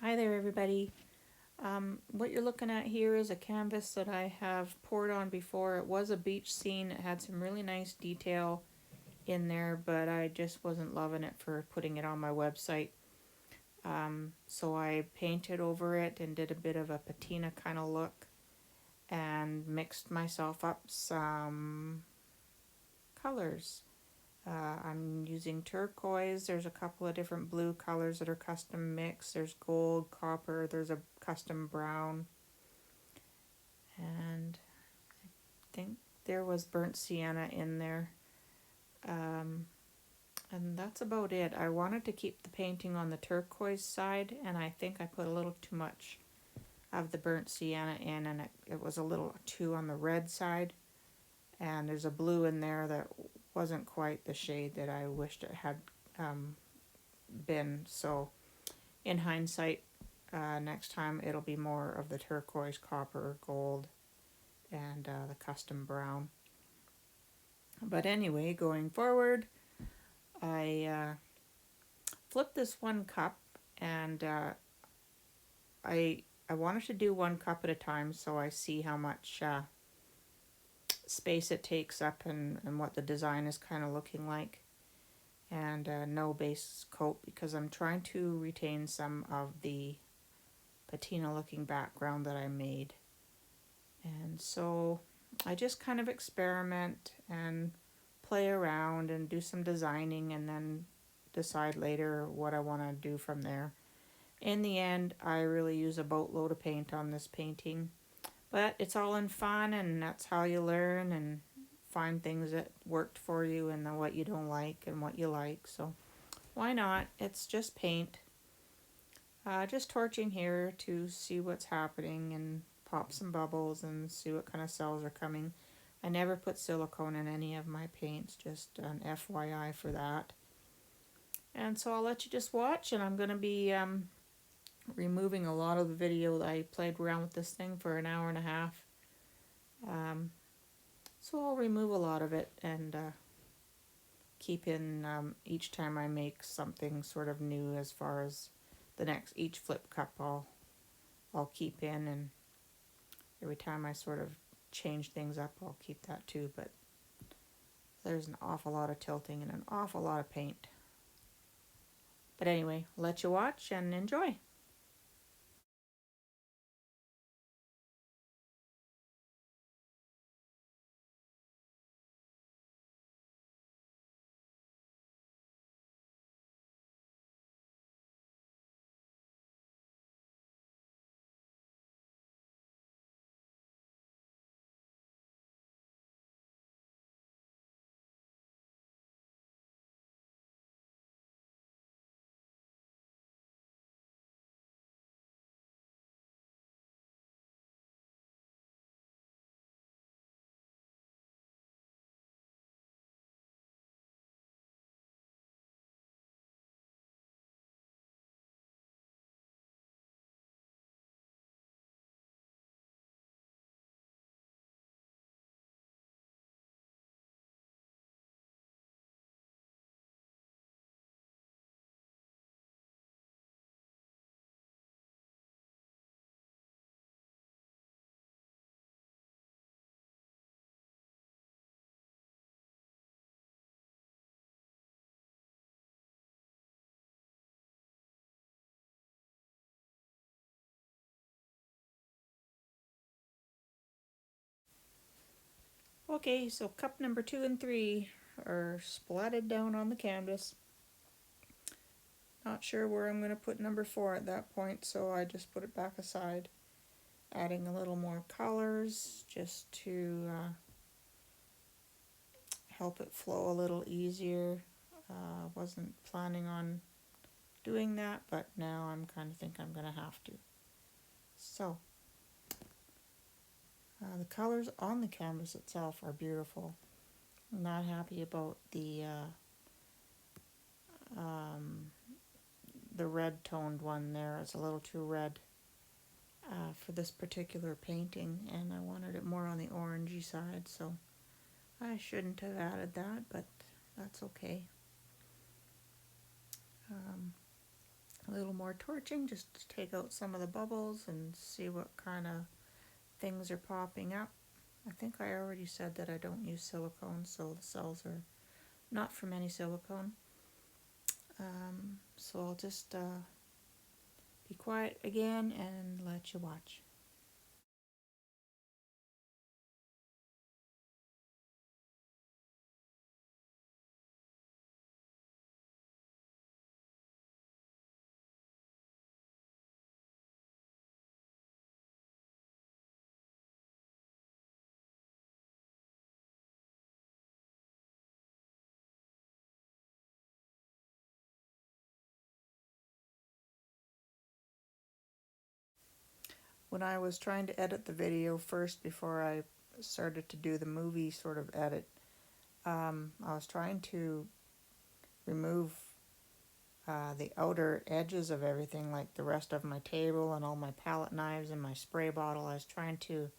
Hi there, everybody. What you're looking at here is a canvas that I have poured on before. It was a beach scene. It had some really nice detail in there, but I just wasn't loving it for putting it on my website. So I painted over it and did a bit of a patina kind of look and mixed myself up some colors. I'm using turquoise. There's a couple of different blue colors that are custom mixed. There's gold, copper, there's a custom brown, and I think there was burnt sienna in there. Um, and that's about it. I wanted to keep the painting on the turquoise side, and I think I put a little too much of the burnt sienna in, and it was a little too on the red side. And there's a blue in there that wasn't quite the shade that I wished it had um, been. So, in hindsight, next time it'll be more of the turquoise, copper, gold, and the custom brown. But anyway, going forward, I flipped this one cup, and I wanted to do one cup at a time, so I see how much space it takes up and what the design is kind of looking like. And no base coat because I'm trying to retain some of the patina looking background that I made. And so I just kind of experiment and play around and do some designing and then decide later what I want to do from there. In the end, I really use a boatload of paint on this painting, but it's all in fun, and that's how you learn and find things that worked for you and then what you don't like and what you like. So why not? It's just paint. Just torching here to see what's happening and pop some bubbles and see what kind of cells are coming. I never put silicone in any of my paints, just an FYI for that. And so I'll let you just watch, and I'm going to be removing a lot of the video. I played around with this thing for an hour and a half. So I'll remove a lot of it and keep in each time I make something sort of new as far as the next each flip cup I'll keep in, and every time I sort of change things up I'll keep that too. But there's an awful lot of tilting and an awful lot of paint. But anyway, I'll let you watch and enjoy. Okay, so cup number 2 and 3 are splatted down on the canvas. Not sure where I'm going to put number 4 at that point, so I just put it back aside. Adding a little more colors just to help it flow a little easier. Wasn't planning on doing that, but now I'm kind of think I'm going to have to. So, the colors on the canvas itself are beautiful. I'm not happy about the red toned one there. It's a little too red for this particular painting, and I wanted it more on the orangey side, so I shouldn't have added that, but that's okay. A little more torching just to take out some of the bubbles and see what kind of things are popping up. I think I already said that I don't use silicone, so the cells are not from any silicone. So I'll just be quiet again and let you watch. When I was trying to edit the video first before I started to do the movie sort of edit, I was trying to remove the outer edges of everything, like the rest of my table and all my palette knives and my spray bottle. I was trying to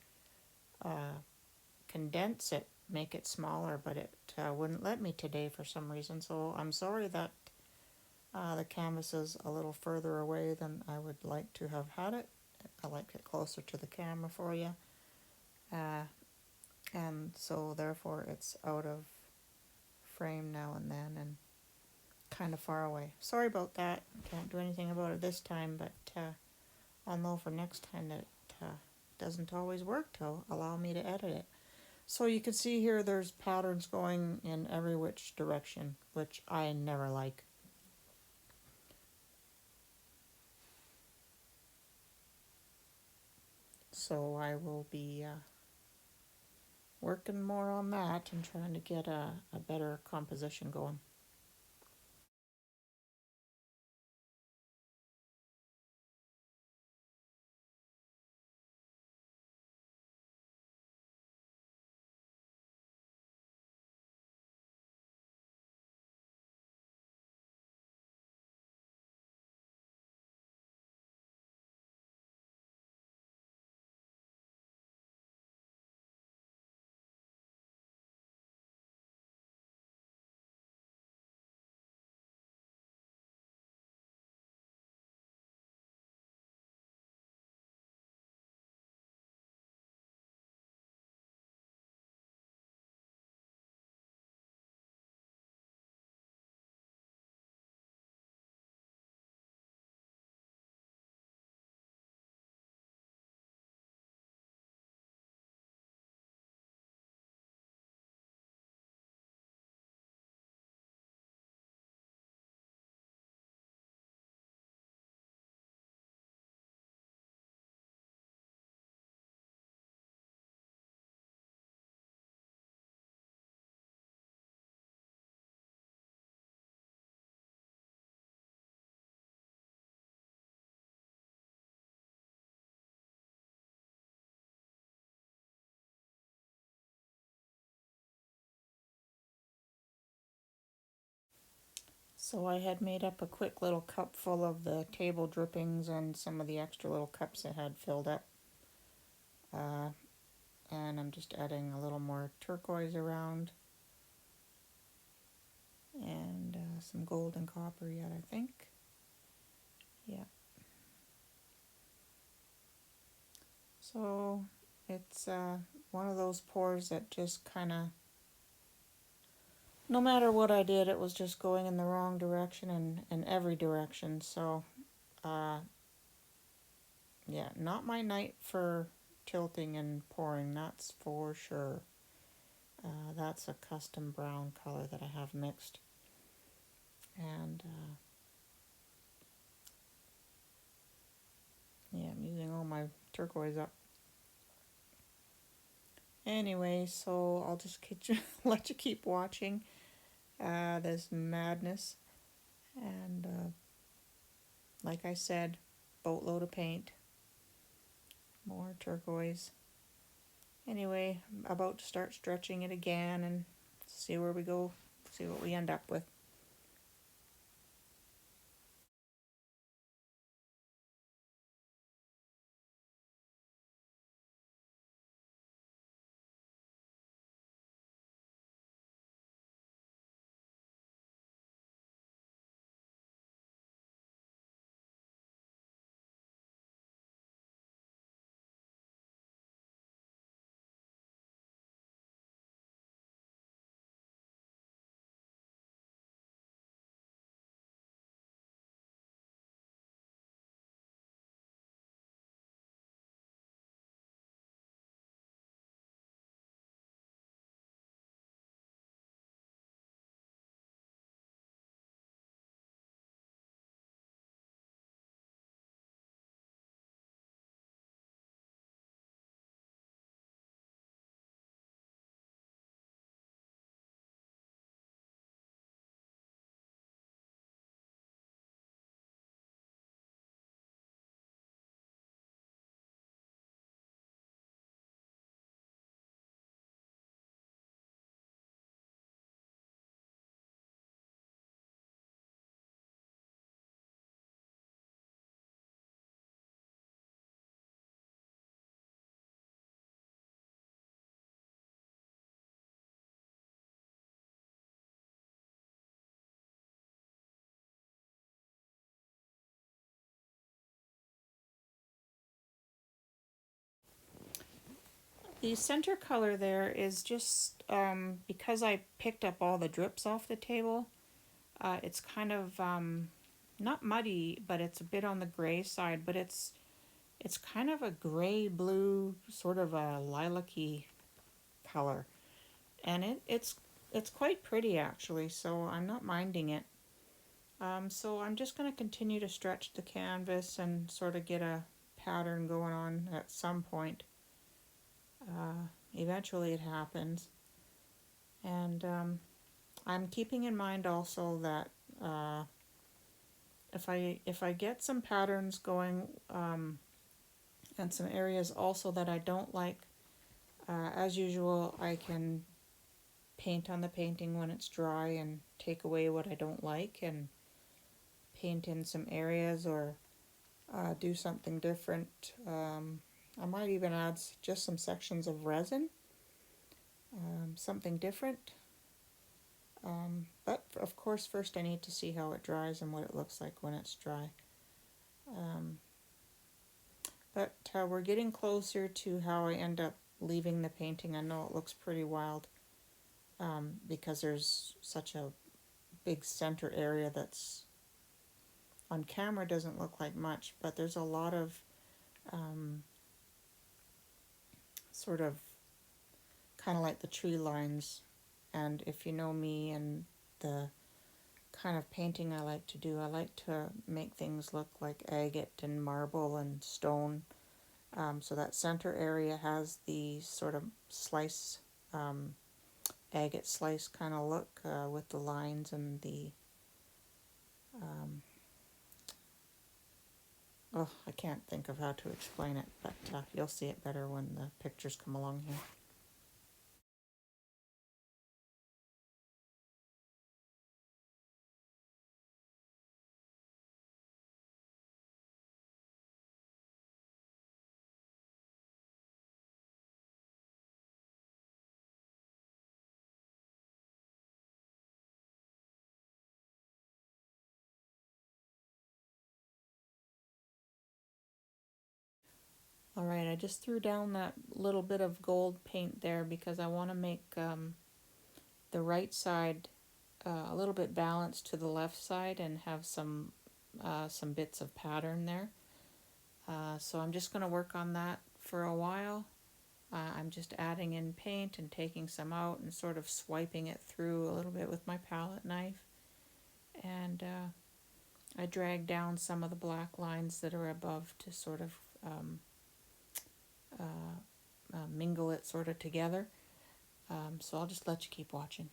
condense it, make it smaller, but it wouldn't let me today for some reason. So I'm sorry that the canvas is a little further away than I would like to have had it. I like it closer to the camera for you. And so therefore it's out of frame now and then and kind of far away. Sorry about that. Can't do anything about it this time, but I'll know for next time that it doesn't always work to allow me to edit it. So you can see here there's patterns going in every which direction, which I never like. So I will be working more on that and trying to get a better composition going. So I had made up a quick little cup full of the table drippings and some of the extra little cups I had filled up. And I'm just adding a little more turquoise around and some gold and copper yet, I think. Yeah. So it's one of those pours that just kind of, no matter what I did, it was just going in the wrong direction and in every direction. So, yeah, not my night for tilting and pouring, that's for sure. That's a custom brown color that I have mixed. And yeah, I'm using all my turquoise up. Anyway, so I'll just let you keep watching this madness. And like I said, boatload of paint, more turquoise. Anyway, I'm about to start stretching it again and see where we go, see what we end up with. The center color there is just because I picked up all the drips off the table. It's kind of not muddy, but it's a bit on the gray side. But it's kind of a gray blue, sort of a lilac-y color, and it's quite pretty actually. So I'm not minding it. So I'm just going to continue to stretch the canvas and sort of get a pattern going on at some point. Eventually it happens. And I'm keeping in mind also that if I get some patterns going and some areas also that I don't like, as usual, I can paint on the painting when it's dry and take away what I don't like and paint in some areas or do something different. I might even add just some sections of resin, something different. But of course, first I need to see how it dries and what it looks like when it's dry. But we're getting closer to how I end up leaving the painting. I know it looks pretty wild because there's such a big center area that's on camera doesn't look like much, but there's a lot of sort of kind of like the tree lines. And if you know me and the kind of painting I like to do, I like to make things look like agate and marble and stone. So that center area has the sort of slice, agate slice kind of look with the lines and the, oh, I can't think of how to explain it, but you'll see it better when the pictures come along here. Alright, I just threw down that little bit of gold paint there because I want to make the right side a little bit balanced to the left side and have some bits of pattern there. So I'm just going to work on that for a while. I'm just adding in paint and taking some out and sort of swiping it through a little bit with my palette knife. And I drag down some of the black lines that are above to sort of mingle it sort of together. So I'll just let you keep watching.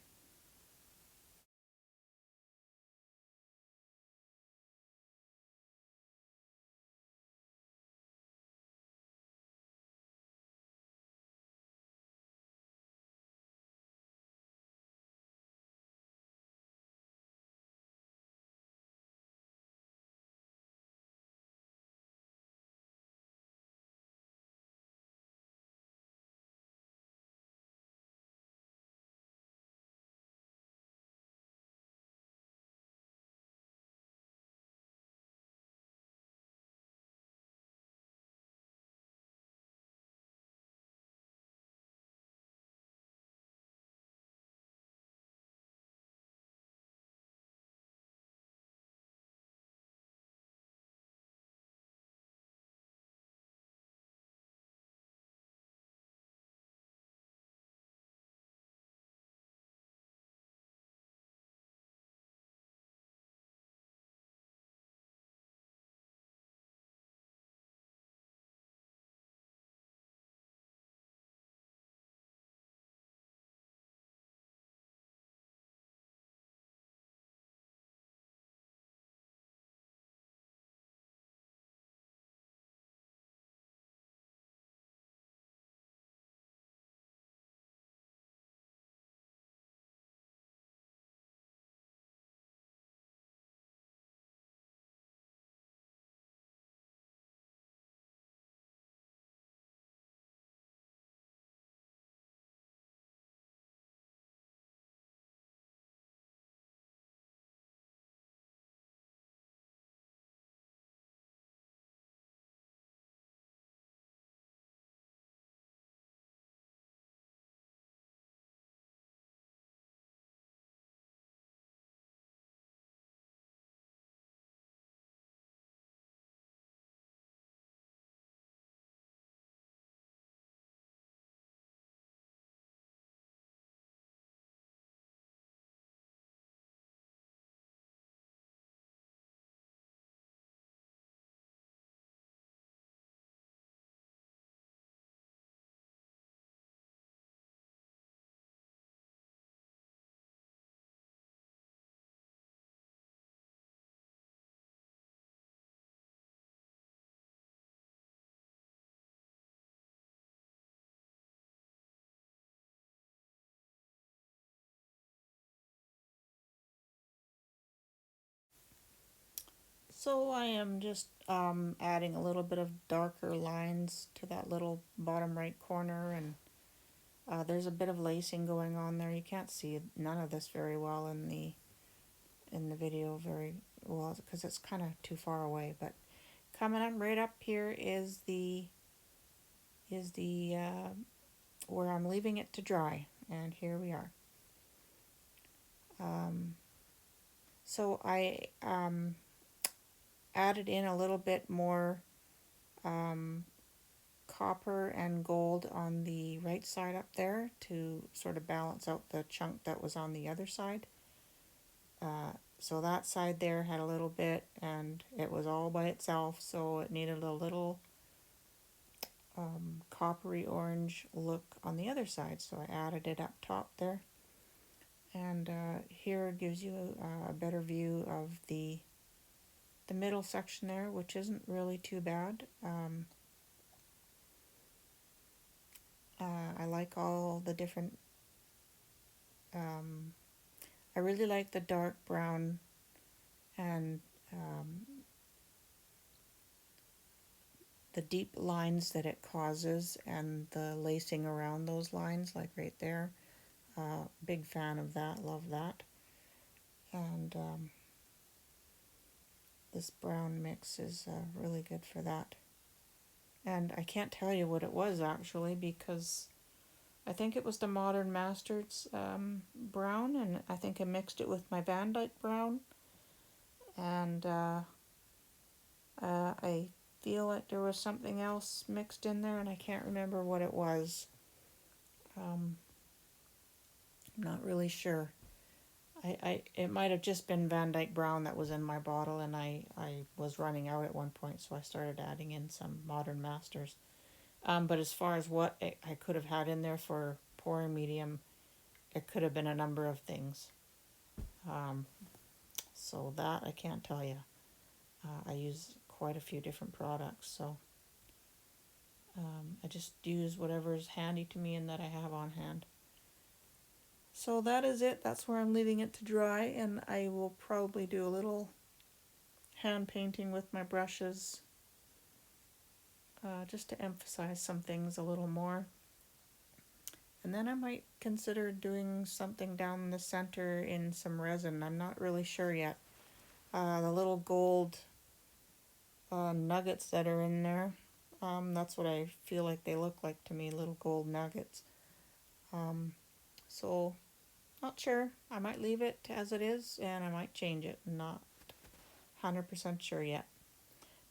So I am just adding a little bit of darker lines to that little bottom right corner, and there's a bit of lacing going on there. You can't see none of this very well in the video very well because it's kind of too far away. But coming up right up here is the where I'm leaving it to dry, and here we are. So I added in a little bit more copper and gold on the right side up there to sort of balance out the chunk that was on the other side. So that side there had a little bit, and it was all by itself, so it needed a little coppery orange look on the other side, so I added it up top there. And here it gives you a better view of the middle section there, which isn't really too bad. I like all the different I really like the dark brown and the deep lines that it causes, and the lacing around those lines, like right there. Big fan of that, love that. And this brown mix is really good for that. And I can't tell you what it was actually, because I think it was the Modern Masters brown, and I think I mixed it with my Van Dyke brown. And I feel like there was something else mixed in there, and I can't remember what it was. I'm not really sure. It might have just been Van Dyke brown that was in my bottle, and I was running out at one point, so I started adding in some Modern Masters. But as far as what I could have had in there for pouring medium, it could have been a number of things. So that I can't tell you. I use quite a few different products, so I just use whatever is handy to me and that I have on hand. So that is it. That's where I'm leaving it to dry, and I will probably do a little hand painting with my brushes just to emphasize some things a little more. And then I might consider doing something down the center in some resin. I'm not really sure yet. The little gold nuggets that are in there, that's what I feel like they look like to me, little gold nuggets. So not sure. I might leave it as it is, and I might change it. Not 100% sure yet.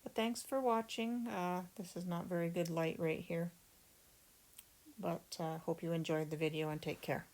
But thanks for watching. This is not very good light right here. But hope you enjoyed the video, and take care.